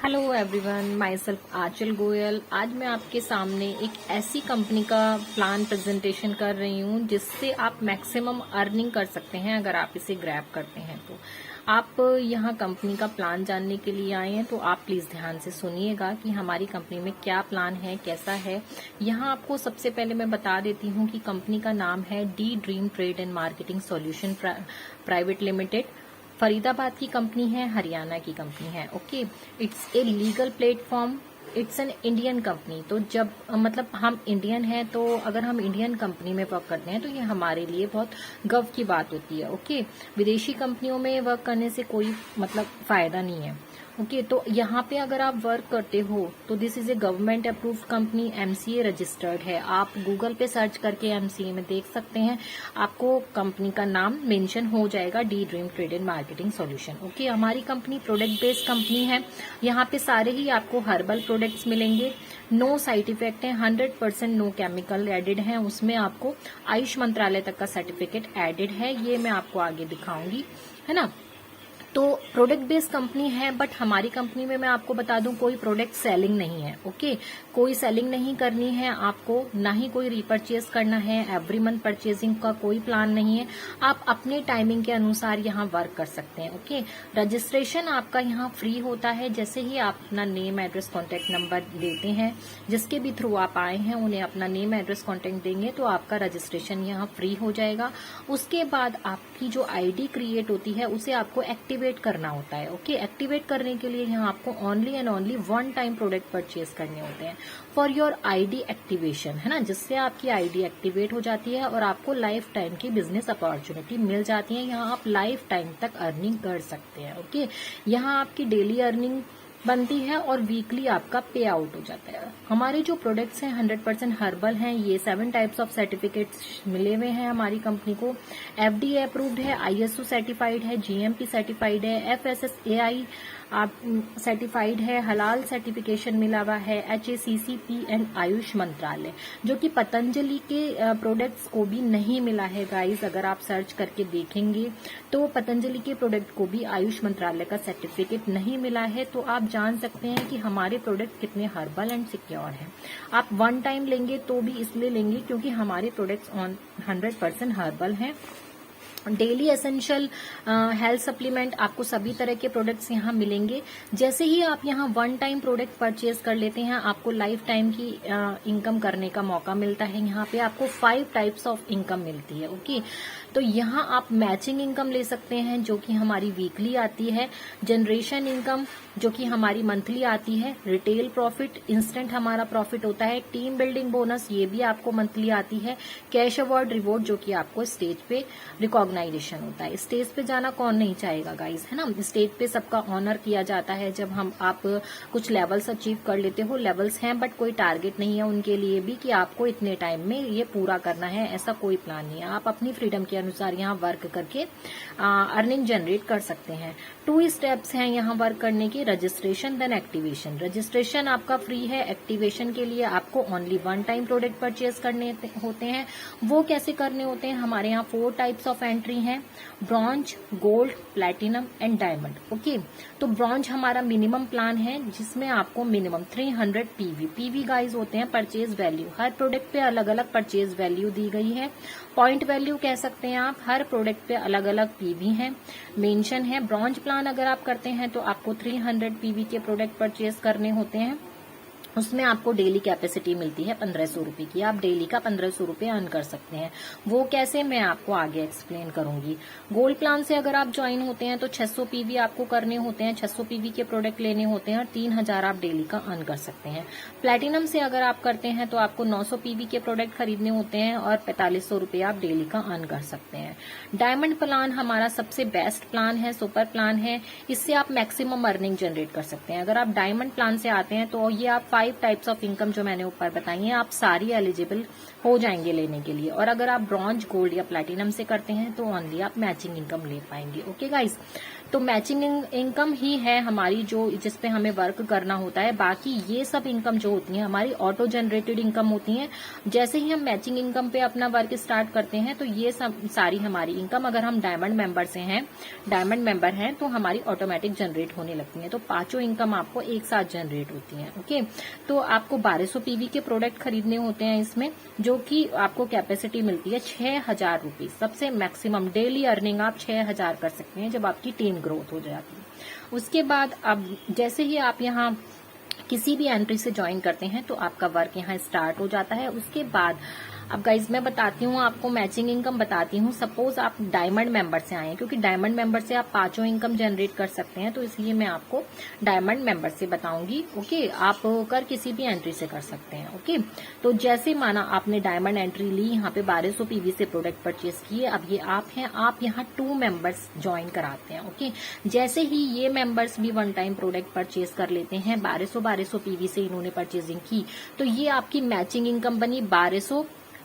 Hello everyone, my self आंचल गोयल। आज मैं आपके सामने एक ऐसी कंपनी का प्लान प्रेजेंटेशन कर रही हूँ जिससे आप मैक्सिमम अर्निंग कर सकते हैं अगर आप इसे ग्रैब करते हैं तो। आप यहाँ कंपनी का प्लान जानने के लिए आए हैं तो आप प्लीज ध्यान से सुनिएगा कि हमारी कंपनी में क्या प्लान है, कैसा है। यहाँ आपको सबसे पहले मैं बता देती हूँ कि कंपनी का नाम है D dream trade and marketing solution private limited. Faridabad की कंपनी है, हरियाणा की कंपनी है। Okay, it's a legal platform, it's an Indian company. तो जब मतलब हम इंडियन हैं तो अगर हम इंडियन कंपनी में वर्क करते हैं तो ये हमारे लिए बहुत गर्व की बात होती है। ओके, विदेशी कंपनियों में वर्क करने से कोई मतलब फायदा नहीं है। ओके, तो यहाँ पे अगर आप वर्क करते हो तो this is a government approved company, MCA registered है। आप गूगल पे सर्च करके एमसीए में देख सकते हैं, आपको कंपनी का नाम मेंशन हो जाएगा, D dream trade and marketing solution. Okay, हमारी कंपनी प्रोडक्ट बेस्ड कंपनी है। यहाँ पे सारे ही आपको हर्बल प्रोडक्ट्स मिलेंगे, नो साइड इफेक्ट है, 100% नो केमिकल एडेड है। उसमें आपको आयुष मंत्रालय तक का सर्टिफिकेट एडेड है, ये मैं आपको आगे दिखाऊंगी, है ना। तो प्रोडक्ट बेस्ड कंपनी है, बट हमारी कंपनी में मैं आपको बता दूं कोई प्रोडक्ट सेलिंग नहीं है। ओके, कोई सेलिंग नहीं करनी है आपको, ना ही कोई रीपरचेज करना है। एवरी मंथ परचेजिंग का कोई प्लान नहीं है, आप अपने टाइमिंग के अनुसार यहाँ वर्क कर सकते हैं। ओके, रजिस्ट्रेशन आपका यहाँ फ्री होता है। जैसे ही आप अपना नेम, एड्रेस, कॉन्टेक्ट नंबर देते हैं, जिसके भी थ्रू आप आए हैं उन्हें अपना नेम, एड्रेस, कॉन्टेक्ट देंगे तो आपका रजिस्ट्रेशन यहाँ फ्री हो जाएगा। उसके बाद आपकी जो आईडी क्रिएट होती है उसे आपको एक्टिवेट करना होता है। ओके, एक्टिवेट करने के लिए यहाँ आपको only and only one time product purchase करने होते हैं फॉर योर आईडी एक्टिवेशन, है ना, जिससे आपकी आईडी एक्टिवेट हो जाती है और आपको लाइफ टाइम की बिजनेस अपॉर्चुनिटी मिल जाती है। यहाँ आप लाइफ टाइम तक अर्निंग कर सकते हैं। ओके, यहाँ आपकी डेली अर्निंग बनती है और वीकली आपका पे आउट हो जाता है। हमारे जो प्रोडक्ट्स हैं 100% हर्बल हैं। ये 7 टाइप्स ऑफ सर्टिफिकेट्स मिले हुए हैं हमारी कंपनी को। एफडीए अप्रूव्ड है, आईएसओ सर्टिफाइड है, जीएमपी सर्टिफाइड है, एफएसएसएआई आप सर्टिफाइड है, हलाल सर्टिफिकेशन मिला हुआ है, एचएसीसीपी एंड आयुष मंत्रालय, जो कि पतंजलि के प्रोडक्ट्स को भी नहीं मिला है गाइस। अगर आप सर्च करके देखेंगे तो पतंजलि के प्रोडक्ट को भी आयुष मंत्रालय का सर्टिफिकेट नहीं मिला है। तो आप जान सकते हैं कि हमारे प्रोडक्ट कितने हर्बल एंड सिक्योर हैं। आप वन टाइम लेंगे तो भी इसलिए लेंगे क्योंकि हमारे प्रोडक्ट्स 100% हर्बल हैं। डेली एसेंशियल हेल्थ सप्लीमेंट, आपको सभी तरह के प्रोडक्ट्स यहाँ मिलेंगे। जैसे ही आप यहाँ वन टाइम प्रोडक्ट परचेज कर लेते हैं आपको लाइफ टाइम की इनकम करने का मौका मिलता है। यहाँ पे आपको 5 टाइप्स ऑफ इनकम मिलती है। ओके, तो यहाँ आप मैचिंग इनकम ले सकते हैं जो कि हमारी वीकली आती है, जनरेशन इनकम जो कि हमारी मंथली आती है, रिटेल प्रॉफिट, इंस्टेंट हमारा प्रॉफिट होता है, टीम बिल्डिंग बोनस ये भी आपको मंथली आती है, कैश अवार्ड रिवॉर्ड जो कि आपको स्टेज पे रिकॉग्नाइजेशन होता है। स्टेज पे जाना कौन नहीं चाहेगा गाइस, है ना। स्टेज पे सबका ऑनर किया जाता है जब आप कुछ लेवल्स अचीव कर लेते हो। लेवल्स हैं बट कोई टारगेट नहीं है उनके लिए भी कि आपको इतने टाइम में ये पूरा करना है, ऐसा कोई प्लान नहीं है। आप अपनी फ्रीडम के अनुसार यहाँ वर्क करके अर्निंग जनरेट कर सकते हैं। 2 स्टेप्स हैं यहाँ वर्क करने के, रजिस्ट्रेशन देन एक्टिवेशन। रजिस्ट्रेशन आपका फ्री है, एक्टिवेशन के लिए आपको only one time product purchase करने होते हैं। वो कैसे करने होते हैं, हमारे यहाँ 4 टाइप्स ऑफ एंट्री हैं, bronze, gold, platinum and diamond. Okay, तो ब्रॉन्ज हमारा मिनिमम प्लान है जिसमें आपको मिनिमम 300 पीवी गाइज होते हैं परचेज वैल्यू। हर प्रोडक्ट पे अलग अलग परचेज वैल्यू दी गई है, पॉइंट वैल्यू कह सकते हैं आप। हर प्रोडक्ट पे अलग अलग पीवी है, मेंशन है। ब्रॉन्ज प्लान अगर आप करते हैं तो आपको 300 पीवी के प्रोडक्ट परचेज करने होते हैं। उसमें आपको डेली कैपेसिटी मिलती है 1500 रुपए की। आप डेली का 1500 रुपए अर्न कर सकते हैं। वो कैसे, मैं आपको आगे एक्सप्लेन करूंगी। गोल्ड प्लान से अगर आप ज्वाइन होते हैं तो 600 पीवी आपको करने होते हैं, 600 पीवी के प्रोडक्ट लेने होते हैं और 3000 आप डेली का अर्न कर सकते हैं। प्लेटिनम से अगर आप करते हैं तो आपको 900 पीवी के प्रोडक्ट खरीदने होते हैं और 4500 रुपए आप डेली का अर्न कर सकते हैं। डायमंड प्लान हमारा सबसे बेस्ट प्लान है, सुपर प्लान है। इससे आप मैक्सिमम अर्निंग जनरेट कर सकते हैं। अगर आप डायमंड प्लान से आते हैं तो ये आप 5 टाइप्स ऑफ इनकम जो मैंने ऊपर बताई है आप सारी एलिजिबल हो जाएंगे लेने के लिए। और अगर आप ब्रॉन्ज, गोल्ड या प्लैटिनम से करते हैं तो ओनली आप मैचिंग इनकम ले पाएंगे। ओके गाइस, तो मैचिंग इनकम ही है हमारी जो जिसपे हमें वर्क करना होता है। बाकी ये सब इनकम जो होती है हमारी ऑटो जनरेटेड इनकम होती है। जैसे ही हम मैचिंग इनकम पे अपना वर्क स्टार्ट करते हैं तो ये सब सारी हमारी इनकम अगर हम डायमंड मेंबर हैं तो हमारी ऑटोमेटिक जनरेट होने लगती है। तो पांचों इनकम आपको एक साथ जनरेट होती है। ओके, तो आपको 1200 पीवी के प्रोडक्ट खरीदने होते हैं इसमें, जो कि आपको कैपेसिटी मिलती है 6000 रुपीज। सबसे मैक्सिमम डेली अर्निंग आप 6000 कर सकते हैं जब आपकी टीम ग्रोथ हो जाती है। उसके बाद अब जैसे ही आप यहाँ किसी भी एंट्री से ज्वाइन करते हैं तो आपका वर्क यहाँ स्टार्ट हो जाता है। उसके बाद अब गाइज मैं बताती हूँ आपको मैचिंग इनकम बताती हूँ। सपोज आप डायमंड मेंबर से आए हैं, क्योंकि डायमंड मेंबर से आप पांचों इनकम जनरेट कर सकते हैं, तो इसलिए मैं आपको डायमंड मेंबर से बताऊंगी। ओके, आप कर किसी भी एंट्री से कर सकते हैं। ओके, तो जैसे माना आपने डायमंड एंट्री ली, यहाँ पे 1200 पीवी से प्रोडक्ट परचेज किए। अब ये आप हैं, आप यहाँ 2 मेंबर्स ज्वाइन कराते हैं। ओके, जैसे ही ये मेंबर्स भी वन टाइम प्रोडक्ट परचेज कर लेते हैं, 1200 पीवी से इन्होंने परचेजिंग की, तो ये आपकी मैचिंग इनकम बनी 1200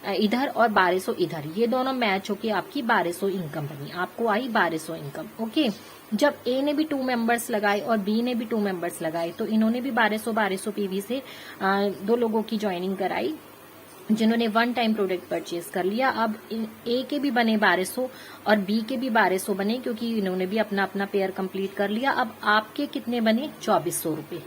इधर और 1200 इधर, ये दोनों मैच होके आपकी 1200 इनकम बनी, आपको आई 1200 इनकम। ओके, जब ए ने भी 2 मेंबर्स लगाए और बी ने भी 2 मेंबर्स लगाए, तो इन्होंने भी 1200 पीवी से 2 लोगों की ज्वाइनिंग कराई जिन्होंने वन टाइम प्रोडक्ट परचेज कर लिया। अब ए के भी बने 1200 और बी के भी 1200 बने, क्योंकि इन्होंने भी अपना अपना पेयर कंप्लीट कर लिया। अब आपके कितने बने? 2400 रुपए।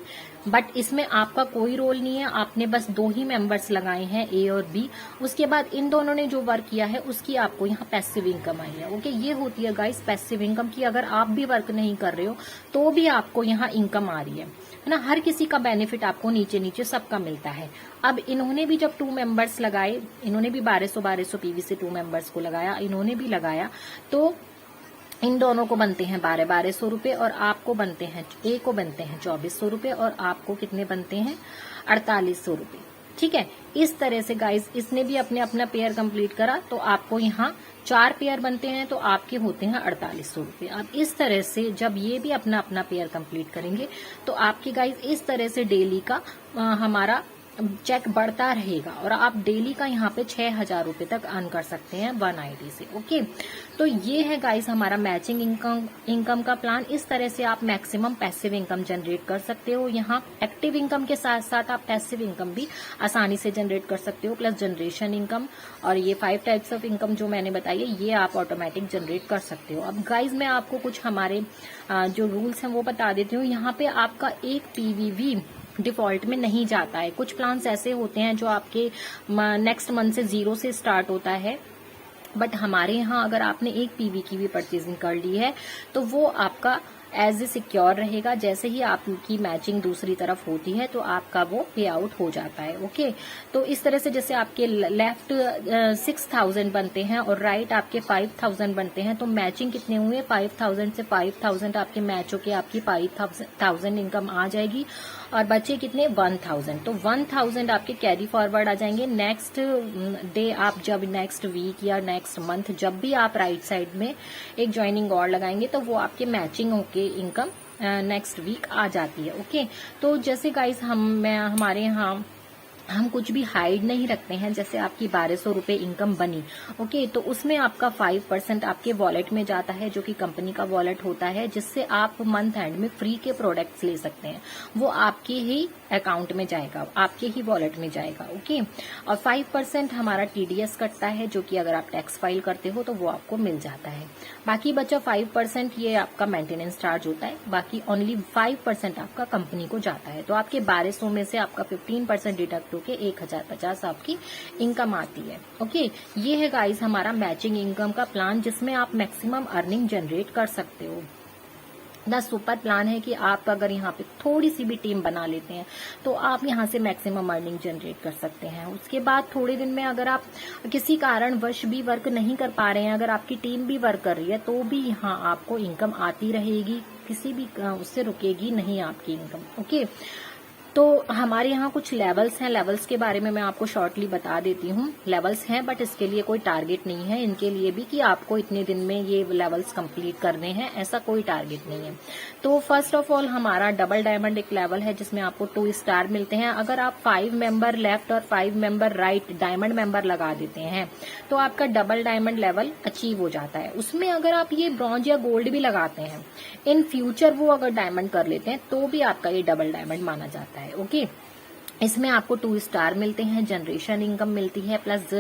बट इसमें आपका कोई रोल नहीं है, आपने बस 2 ही मेंबर्स लगाए हैं, ए और बी। उसके बाद इन दोनों ने जो वर्क किया है उसकी आपको यहाँ पैसिव इनकम आई है। ओके, ये होती है गाइस पैसिव इनकम की। अगर आप भी वर्क नहीं कर रहे हो तो भी आपको यहाँ इनकम आ रही है ना। हर किसी का बेनिफिट आपको नीचे नीचे सबका मिलता है। अब इन्होंने भी जब 2 मेंबर्स लगाए, इन्होंने भी 1200 पीवी से 2 मेंबर्स को लगाया, इन्होंने भी लगाया, तो इन दोनों को बनते हैं 1200 रुपए और आपको बनते हैं, ए को बनते हैं 2400 रुपए और आपको कितने बनते हैं? 4800 रुपए। ठीक है, इस तरह से गाइज इसने भी अपने अपना पेयर कंप्लीट करा, तो आपको यहाँ 4 पेयर बनते हैं, तो आपके होते हैं 4800 रुपए। अब इस तरह से जब ये भी अपना अपना पेयर कंप्लीट करेंगे तो आपके गाइज इस तरह से डेली का हमारा चेक बढ़ता रहेगा और आप डेली का यहाँ पे 6000 रुपए तक अर्न कर सकते हैं 1 आईडी से। ओके, तो ये है गाइस हमारा मैचिंग इनकम का प्लान। इस तरह से आप मैक्सिमम पैसिव इनकम जनरेट कर सकते हो। यहाँ एक्टिव इनकम के साथ साथ आप पैसिव इनकम भी आसानी से जनरेट कर सकते हो, प्लस जनरेशन इनकम और ये 5 टाइप्स ऑफ इनकम जो मैंने बताई है ये आप ऑटोमेटिक जनरेट कर सकते हो। अब गाइज मैं आपको कुछ हमारे जो रूल्स हैं वो बता देती हूँ। यहाँ पे आपका एक पीवीवी डिफॉल्ट में नहीं जाता है। कुछ प्लान्स ऐसे होते हैं जो आपके नेक्स्ट मंथ से 0 से स्टार्ट होता है, बट हमारे यहाँ अगर आपने एक पीवी की भी परचेजिंग कर ली है तो वो आपका एज ए सिक्योर रहेगा। जैसे ही आपकी मैचिंग दूसरी तरफ होती है तो आपका वो पे आउट हो जाता है। ओके, तो इस तरह से जैसे आपके लेफ्ट 6000 बनते हैं और राइट आपके 5000 बनते हैं, तो मैचिंग कितने हुए? 5000 से 5000 आपके मैच होके आपकी 5000 इनकम आ जाएगी और बचे कितने? 1000। तो 1000 आपके कैरी फॉरवर्ड आ जाएंगे। नेक्स्ट डे आप जब नेक्स्ट वीक या नेक्स्ट मंथ जब भी आप राइट साइड में एक ज्वाइनिंग और लगाएंगे तो वो आपके मैचिंग होके इनकम नेक्स्ट वीक आ जाती है। ओके, तो जैसे गाइस हमारे यहाँ हम कुछ भी हाइड नहीं रखते हैं। जैसे आपकी 1200 रुपए इनकम बनी, ओके, तो उसमें आपका 5% आपके वॉलेट में जाता है, जो कि कंपनी का वॉलेट होता है, जिससे आप मंथ एंड में फ्री के प्रोडक्ट्स ले सकते हैं। वो आपके ही अकाउंट में जाएगा, आपके ही वॉलेट में जाएगा। ओके, और 5% हमारा टीडीएस कटता है, जो कि अगर आप टैक्स फाइल करते हो तो वो आपको मिल जाता है। बाकी बचा 5% ये आपका मेंटेनेंस चार्ज होता है। बाकी ओनली 5% आपका कंपनी को जाता है। तो आपके 1200 में से आपका 15% डिडक्ट होके 1050 आपकी इनकम आती है। ओके, ये है गाइस हमारा मैचिंग इनकम का प्लान, जिसमें आप मैक्सिमम अर्निंग जनरेट कर सकते हो। द सुपर प्लान है कि आप अगर यहाँ पे थोड़ी सी भी टीम बना लेते हैं तो आप यहाँ से मैक्सिमम अर्निंग जनरेट कर सकते हैं। उसके बाद थोड़े दिन में अगर आप किसी कारणवश भी वर्क नहीं कर पा रहे हैं, अगर आपकी टीम भी वर्क कर रही है, तो भी यहाँ आपको इनकम आती रहेगी, किसी भी उससे रुकेगी नहीं आपकी इनकम। ओके, तो हमारे यहाँ कुछ लेवल्स हैं, लेवल्स के बारे में मैं आपको शॉर्टली बता देती हूँ। लेवल्स हैं बट इसके लिए कोई टारगेट नहीं है इनके लिए भी कि आपको इतने दिन में ये लेवल्स कंप्लीट करने हैं, ऐसा कोई टारगेट नहीं है। तो फर्स्ट ऑफ ऑल हमारा डबल डायमंड एक लेवल है जिसमें आपको 2 स्टार मिलते हैं। अगर आप 5 मेंबर लेफ्ट और 5 मेंबर राइट डायमंड मेंबर लगा देते हैं तो आपका डबल डायमंड लेवल अचीव हो जाता है। उसमें अगर आप ये ब्रॉन्ज या गोल्ड भी लगाते हैं, इन फ्यूचर वो अगर डायमंड कर लेते हैं तो भी आपका ये डबल डायमंड माना जाता है। ओके, इसमें आपको 2 स्टार मिलते हैं, जनरेशन इनकम मिलती है, प्लस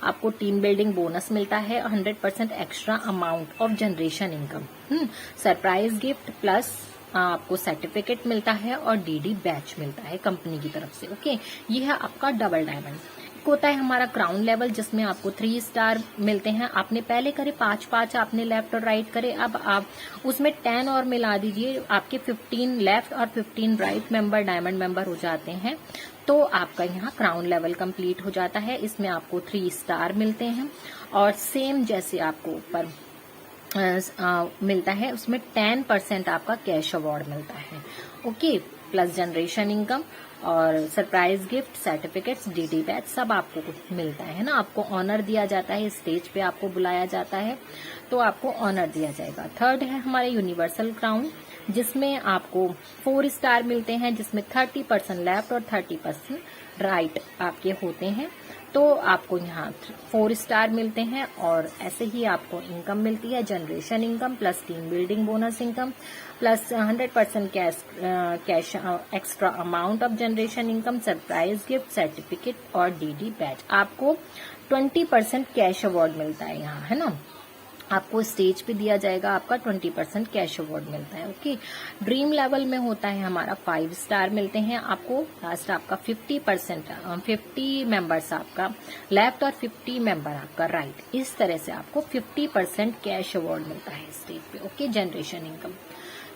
आपको टीम बिल्डिंग बोनस मिलता है, 100% extra amount of generation income, surprise gift, plus आपको सर्टिफिकेट मिलता है और डीडी बैच मिलता है कंपनी की तरफ से। ओके, ये है आपका डबल डायमंड। होता है हमारा क्राउन लेवल जिसमें आपको 3 स्टार मिलते हैं। आपने पहले करे 5-5, आपने लेफ्ट और राइट करे, अब आप उसमें 10 और मिला दीजिए, आपके 15 लेफ्ट और 15 राइट मेंबर डायमंड मेंबर हो जाते हैं। तो आपका यहाँ क्राउन लेवल कंप्लीट हो जाता है। इसमें आपको 3 स्टार मिलते हैं और सेम जैसे आपको ऊपर मिलता है उसमें 10% आपका कैश अवार्ड मिलता है। ओके, प्लस जनरेशन इनकम और surprise gift, certificates, DD batch सब आपको मिलता है ना। आपको ऑनर दिया जाता है, स्टेज पे आपको बुलाया जाता है तो आपको ऑनर दिया जाएगा। थर्ड है हमारे यूनिवर्सल क्राउन जिसमें आपको 4 स्टार मिलते हैं, जिसमें 30% लेफ्ट और 30% राइट आपके होते हैं। तो आपको यहाँ 4 स्टार मिलते हैं और ऐसे ही आपको इनकम मिलती है, generation income plus team building bonus income plus 100% cash extra amount of generation income, surprise gift, certificate और डीडी बैच। आपको 20% कैश अवार्ड मिलता है यहाँ, है ना। आपको स्टेज पे दिया जाएगा, आपका 20% कैश अवार्ड मिलता है। ओके, ड्रीम लेवल में होता है हमारा 5 स्टार मिलते हैं आपको, लास्ट आपका 50 मेंबर्स आपका लेफ्ट और 50 मेंबर आपका राइट, इस तरह से आपको 50% कैश अवार्ड मिलता है स्टेज पे। Okay, generation income.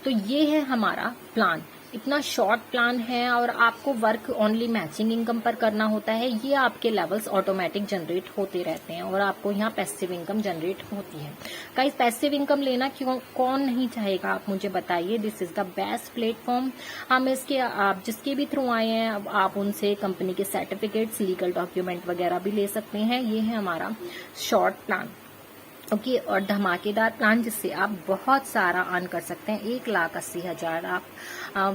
तो ये है हमारा प्लान, इतना शॉर्ट प्लान है और आपको वर्क ओनली मैचिंग इनकम पर करना होता है। ये आपके लेवल्स ऑटोमेटिक जनरेट होते रहते हैं और आपको यहाँ पैसिव इनकम जनरेट होती है। गाइस, पैसिव इनकम लेना क्यों कौन नहीं चाहेगा, आप मुझे बताइए। This is the best platform. हम इसके आप जिसके भी थ्रू आए हैं आप उनसे कंपनी के सर्टिफिकेट्स, लीगल डॉक्यूमेंट वगैरह भी ले सकते हैं। ये है हमारा शॉर्ट प्लान। ओके, और धमाकेदार प्लान जिससे आप बहुत सारा अर्न कर सकते हैं। 1,80,000 आप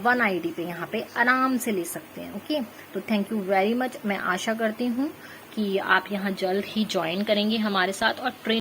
1 आईडी पे यहाँ पे आराम से ले सकते हैं। ओके, तो थैंक यू वेरी मच। मैं आशा करती हूँ कि आप यहाँ जल्द ही ज्वाइन करेंगे हमारे साथ और ट्रेन